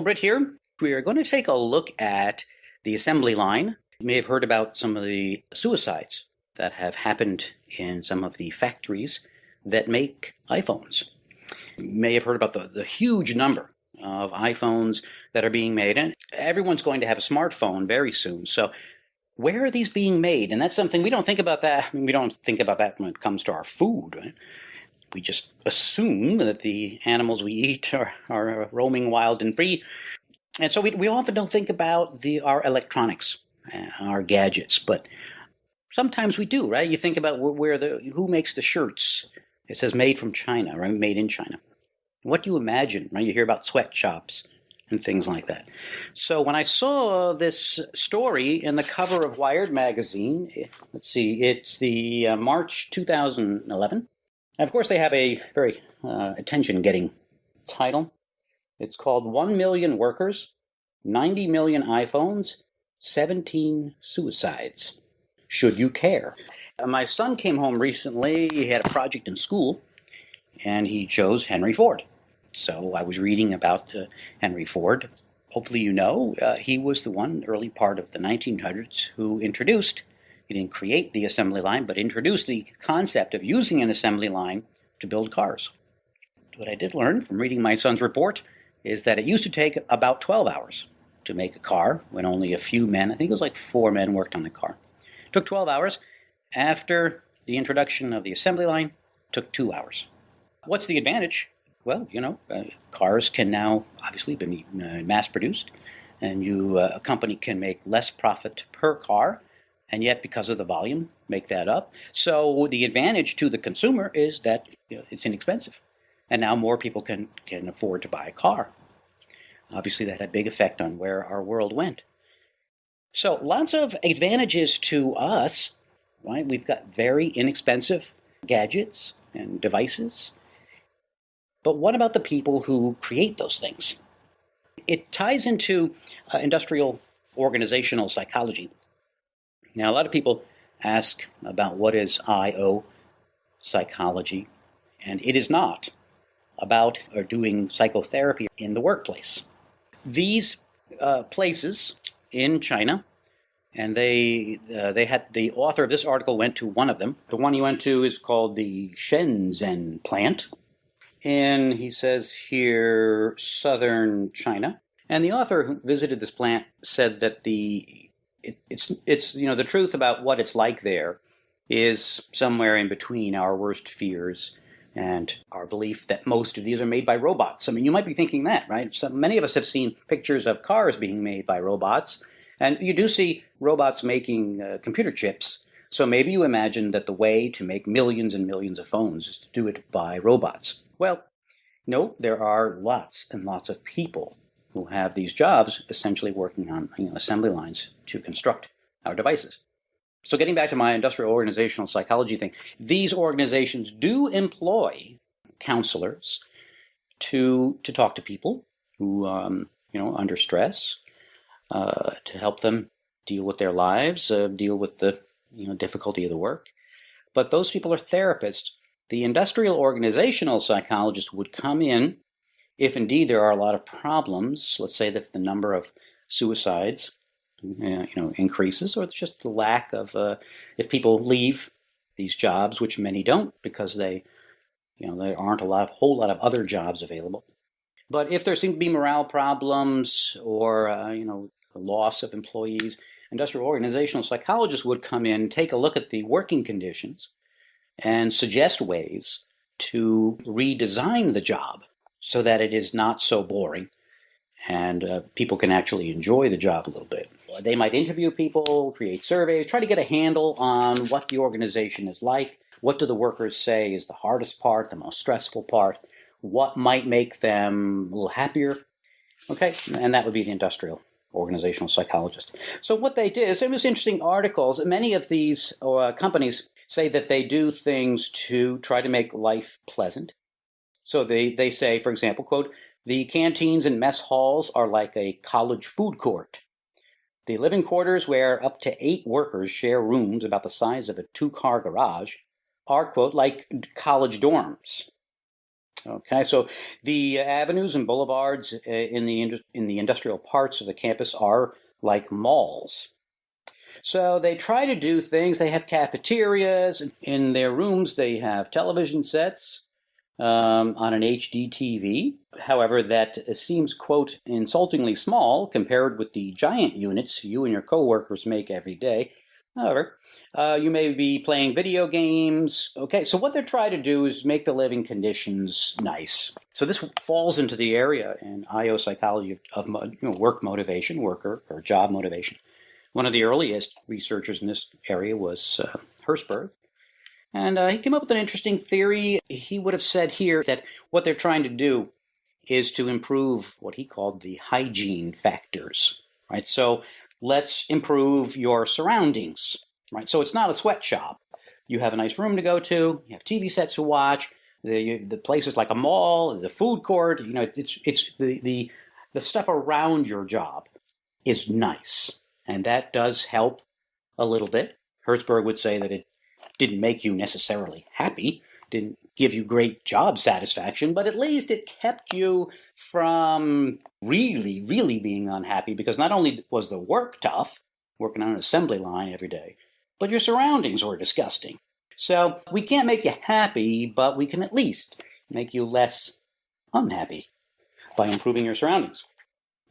Britt here. We are going to take a look at the assembly line. You may have heard about some of the suicides that have happened in some of the factories that make iPhones. You may have heard about the huge number of iPhones that are being made, and everyone's going to have a smartphone very soon. So where are these being made? And that's something we don't think about that. I mean, we don't think about that when it comes to our food, right? We just assume that the animals we eat are roaming wild and free. And so we often don't think about our electronics, our gadgets, but sometimes we do, right? You think about who makes the shirts. It says made from China, right? Made in China. What do you imagine, right? You hear about sweatshops and things like that. So when I saw this story in the cover of Wired magazine, let's see, it's the March 2011. And of course, they have a very attention-getting title. It's called 1 Million Workers, 90 Million iPhones, 17 Suicides. Should you care? My son came home recently. He had a project in school, and he chose Henry Ford. So I was reading about Henry Ford. Hopefully you know, he was the one early part of the 1900s who introduced, he didn't create the assembly line, but introduced the concept of using an assembly line to build cars. What I did learn from reading my son's report is that it used to take about 12 hours to make a car when only a few men, I think it was like 4 men, worked on the car. It took 12 hours. After the introduction of the assembly line, it took 2 hours. What's the advantage? Well, cars can now obviously be mass-produced, and a company can make less profit per car, and yet because of the volume, make that up. So the advantage to the consumer is that it's inexpensive, and now more people can afford to buy a car. Obviously, that had a big effect on where our world went. So lots of advantages to us, right? We've got very inexpensive gadgets and devices. But what about the people who create those things? It ties into industrial organizational psychology. Now, a lot of people ask about what is IO psychology, and it is not about doing psychotherapy in the workplace. These places in China, and they had the author of this article went to one of them. The one he went to is called the Shenzhen plant. And he says here, southern China. And the author who visited this plant said that it's the truth about what it's like there is somewhere in between our worst fears and our belief that most of these are made by robots. I mean, you might be thinking that, right? So many of us have seen pictures of cars being made by robots, and you do see robots making computer chips. So maybe you imagine that the way to make millions and millions of phones is to do it by robots. Well, no, there are lots and lots of people who have these jobs essentially working on assembly lines to construct our devices. So getting back to my industrial organizational psychology thing, these organizations do employ counselors to talk to people who under stress, to help them deal with their lives, deal with the difficulty of the work. But those people are therapists. The industrial organizational psychologist would come in if indeed there are a lot of problems. Let's say that the number of suicides increases, or it's just the lack of if people leave these jobs, which many don't because there aren't a whole lot of other jobs available. But if there seem to be morale problems or loss of employees, industrial organizational psychologists would come in, take a look at the working conditions, and suggest ways to redesign the job so that it is not so boring and people can actually enjoy the job a little bit. They might interview people, create surveys, try to get a handle on what the organization is like. What do the workers say is the hardest part, the most stressful part? What might make them a little happier? Okay, and that would be the industrial organizational psychologist. So what they did is, it was interesting articles. Many of these companies say that they do things to try to make life pleasant. So they say, for example, quote, "The canteens and mess halls are like a college food court. The living quarters where up to 8 workers share rooms about the size of a 2-car garage are, quote, like college dorms. Okay, so the avenues and boulevards in the industrial parts of the campus are like malls. So they try to do things. They have cafeterias in their rooms. They have television sets on an HD TV. However, that seems, quote, insultingly small compared with the giant units you and your coworkers make every day. However, you may be playing video games. Okay, so what they're trying to do is make the living conditions nice. So this falls into the area in IO psychology of work motivation, worker or job motivation. One of the earliest researchers in this area was Hertzberg. And he came up with an interesting theory. He would have said here that what they're trying to do is to improve what he called the hygiene factors, right? So let's improve your surroundings, right? So it's not a sweatshop. You have a nice room to go to. You have TV sets to watch. The place is like a mall, the food court. It's the stuff around your job is nice, and that does help a little bit. Hertzberg would say that it didn't make you necessarily happy, didn't give you great job satisfaction, but at least it kept you from really, really being unhappy, because not only was the work tough, working on an assembly line every day, but your surroundings were disgusting. So we can't make you happy, but we can at least make you less unhappy by improving your surroundings.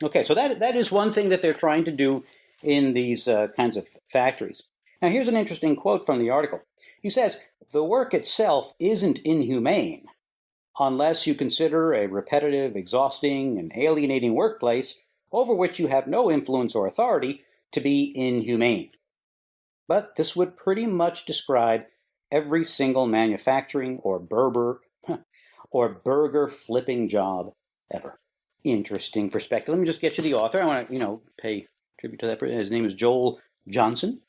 Okay, so that is one thing that they're trying to do in these kinds of factories. Now, here's an interesting quote from the article. He says, "The work itself isn't inhumane unless you consider a repetitive, exhausting, and alienating workplace over which you have no influence or authority to be inhumane. But this would pretty much describe every single manufacturing or burger flipping job ever." Interesting perspective. Let me just get you the author. I want to, pay tribute to that person. His name is Joel Johnson.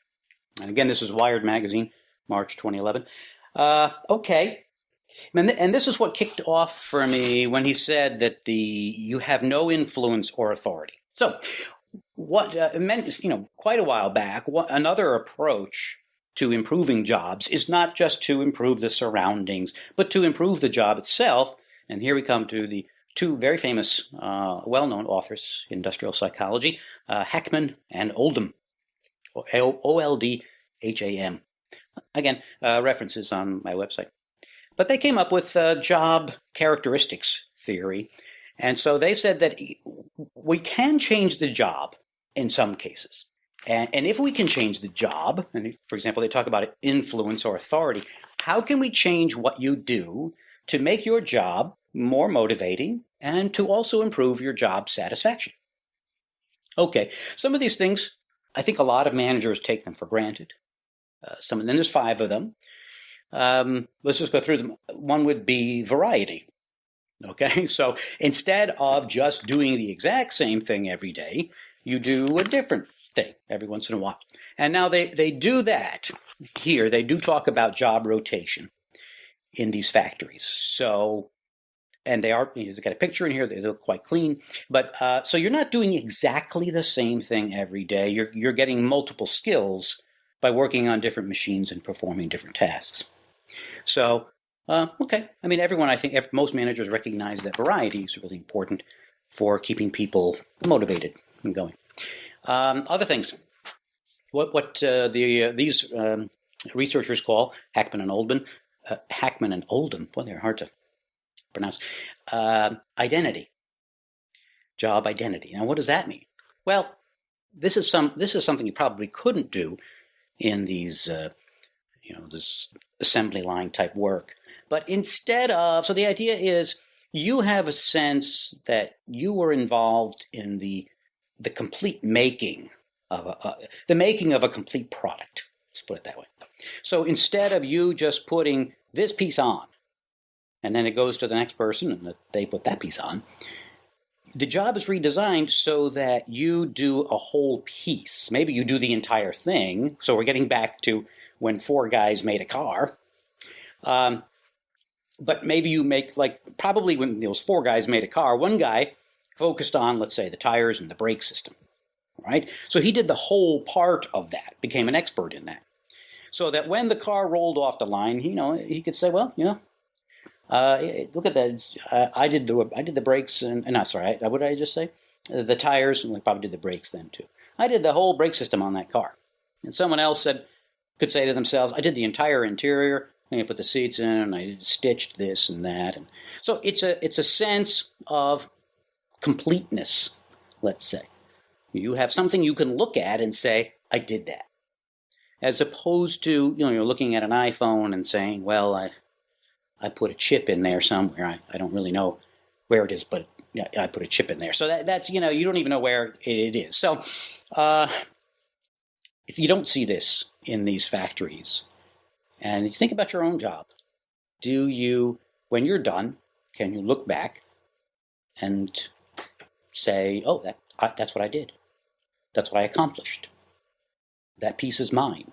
And again, this is Wired Magazine, March 2011. Okay. And this is what kicked off for me when he said that you have no influence or authority. So what meant, quite a while back, another approach to improving jobs is not just to improve the surroundings, but to improve the job itself. And here we come to the two very famous, well-known authors in industrial psychology, Hackman and Oldham, Oldham. Again, references on my website. But they came up with job characteristics theory. And so they said that we can change the job in some cases. And if we can change the job, and for example, they talk about influence or authority, how can we change what you do to make your job more motivating and to also improve your job satisfaction? Okay, some of these things, I think a lot of managers take them for granted. Then there's 5 of them. Let's just go through them. One would be variety. Okay, so instead of just doing the exact same thing every day, you do a different thing every once in a while. And now they do that here. They do talk about job rotation in these factories. So, and they are, you've got a picture in here, they look quite clean. But so you're not doing exactly the same thing every day. You're getting multiple skills by working on different machines and performing different tasks. So, okay. I mean, most managers recognize that variety is really important for keeping people motivated and going. Other things. What these researchers call Hackman and Oldham. Boy, they're hard to pronounce. Identity, job identity. Now, what does that mean? Well, this is something you probably couldn't do in these, this assembly line type work. But instead of, so the idea is you have a sense that you were involved in the complete making of a complete product. Let's put it that way. So instead of you just putting this piece on, and then it goes to the next person and they put that piece on, the job is redesigned so that you do a whole piece. Maybe you do the entire thing. So we're getting back to when 4 guys made a car. But maybe you make, probably when those 4 guys made a car, one guy focused on, let's say, the tires and the brake system, right? So he did the whole part of that, became an expert in that. So that when the car rolled off the line, he could say, well, Look at that. I did the brakes and no, sorry. What did I just say? The tires, and I probably did the brakes then too. I did the whole brake system on that car. And someone else could say to themselves, I did the entire interior. I put the seats in, and I stitched this and that. And so it's a sense of completeness. Let's say you have something you can look at and say, I did that, as opposed to you're looking at an iPhone and saying, well, I put a chip in there somewhere. I don't really know where it is, but yeah, I put a chip in there. So that's you don't even know where it is. So if you don't see this in these factories, and you think about your own job, do you, when you're done, can you look back and say, oh, that's what I did. That's what I accomplished. That piece is mine.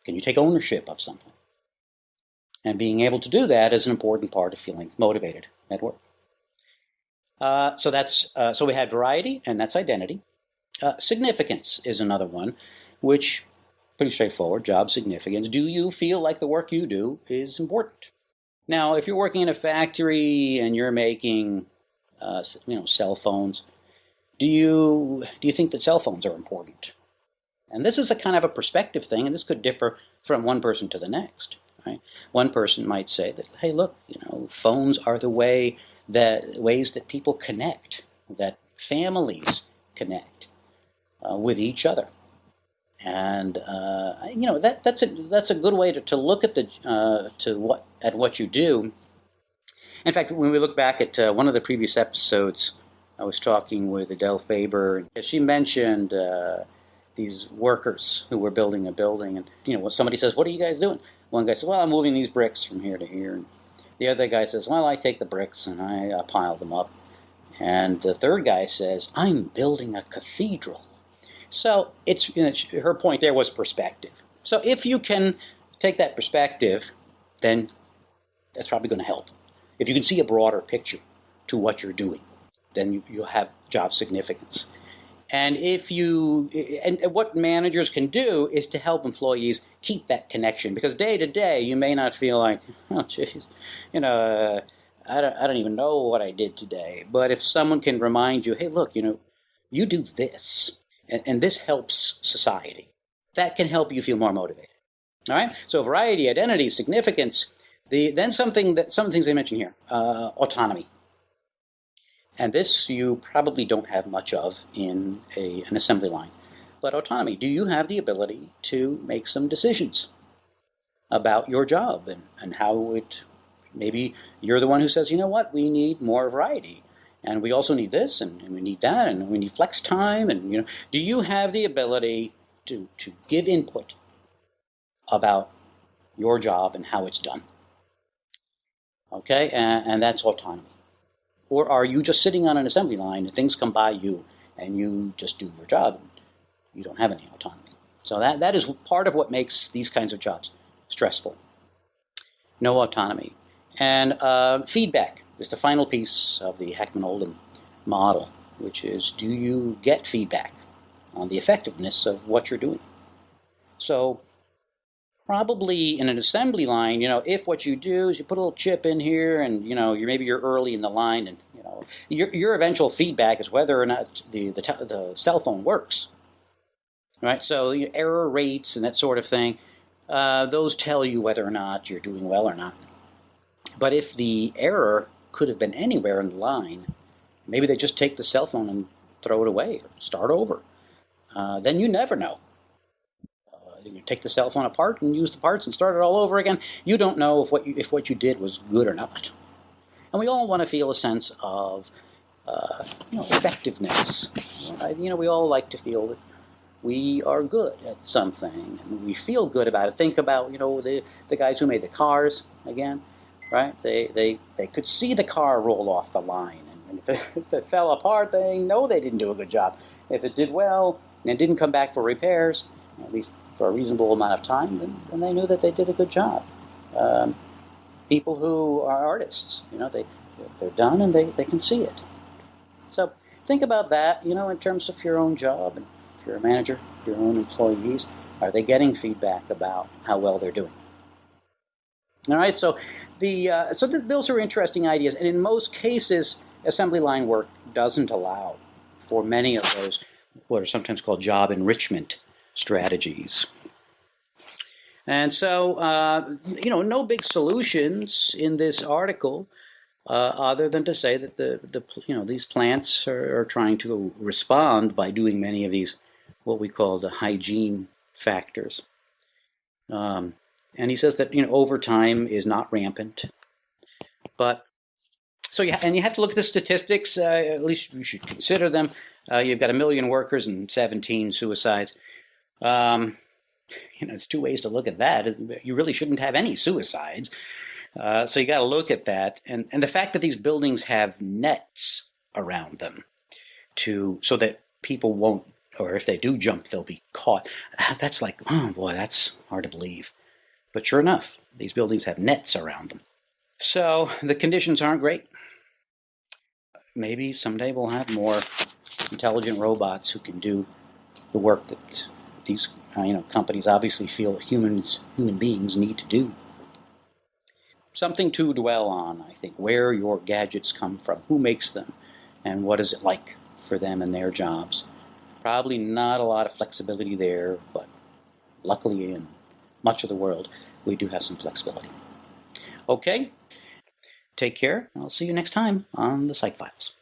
Can you take ownership of something? And being able to do that is an important part of feeling motivated at work. So we had variety, and that's identity. Significance is another one, which pretty straightforward. Job significance. Do you feel like the work you do is important? Now, if you're working in a factory and you're making, cell phones, do you think that cell phones are important? And this is a kind of a perspective thing, and this could differ from one person to the next. Right? One person might say that, hey, look, phones are the ways that people connect, that families connect with each other, and that's a good way to look at what you do. In fact, when we look back at one of the previous episodes, I was talking with Adele Faber, and she mentioned these workers who were building a building, and when somebody says, "What are you guys doing?" One guy says, well, I'm moving these bricks from here to here. And the other guy says, well, I take the bricks and I pile them up. And the third guy says, I'm building a cathedral. So her point there was perspective. So if you can take that perspective, then that's probably going to help. If you can see a broader picture to what you're doing, then you'll have job significance. And what managers can do is to help employees keep that connection, because day to day you may not feel like, oh, geez, I don't even know what I did today. But if someone can remind you, hey, look, you do this, and this helps society, that can help you feel more motivated. All right. So variety, identity, significance. Then some things I mentioned here, autonomy. And this you probably don't have much of in an assembly line. But autonomy, do you have the ability to make some decisions about your job and how maybe you're the one who says, you know what, we need more variety. And we also need this, and we need that, and we need flex time. And, do you have the ability to give input about your job and how it's done? Okay, and that's autonomy. Or are you just sitting on an assembly line and things come by you and you just do your job and you don't have any autonomy? So that is part of what makes these kinds of jobs stressful. No autonomy. And feedback is the final piece of the Hackman and Oldham model, which is, do you get feedback on the effectiveness of what you're doing? So probably in an assembly line, if what you do is you put a little chip in here and, you're early in the line and, your eventual feedback is whether or not the cell phone works. Right? So error rates and that sort of thing, those tell you whether or not you're doing well or not. But if the error could have been anywhere in the line, maybe they just take the cell phone and throw it away or start over. Then you never know. You take the cell phone apart and use the parts and start it all over again. You don't know if what you did was good or not. And we all want to feel a sense of effectiveness. We all like to feel that we are good at something and we feel good about it. Think about the guys who made the cars again, right? They could see the car roll off the line, and if it fell apart, they know they didn't do a good job. If it did well and didn't come back for repairs, at least for a reasonable amount of time, then they knew that they did a good job. People who are artists, they're done and they can see it. So think about that, in terms of your own job, and if you're a manager, your own employees, are they getting feedback about how well they're doing? All right, so those are interesting ideas, and in most cases, assembly line work doesn't allow for many of those what are sometimes called job enrichment strategies. And so, no big solutions in this article, other than to say that these plants are trying to respond by doing many of these what we call the hygiene factors. And he says that overtime is not rampant, but so you have to look at the statistics. At least you should consider them. You've got 1 million workers and 17 suicides. It's two ways to look at that. You really shouldn't have any suicides. So you got to look at that, and the fact that these buildings have nets around them so that people won't, or if they do jump, they'll be caught. That's like, oh boy, that's hard to believe. But sure enough, these buildings have nets around them. So the conditions aren't great. Maybe someday we'll have more intelligent robots who can do the work that these companies obviously feel that human beings need to do. Something to dwell on, I think, where your gadgets come from, who makes them, and what is it like for them and their jobs. Probably not a lot of flexibility there, but luckily in much of the world, we do have some flexibility. Okay, take care. I'll see you next time on the Psych Files.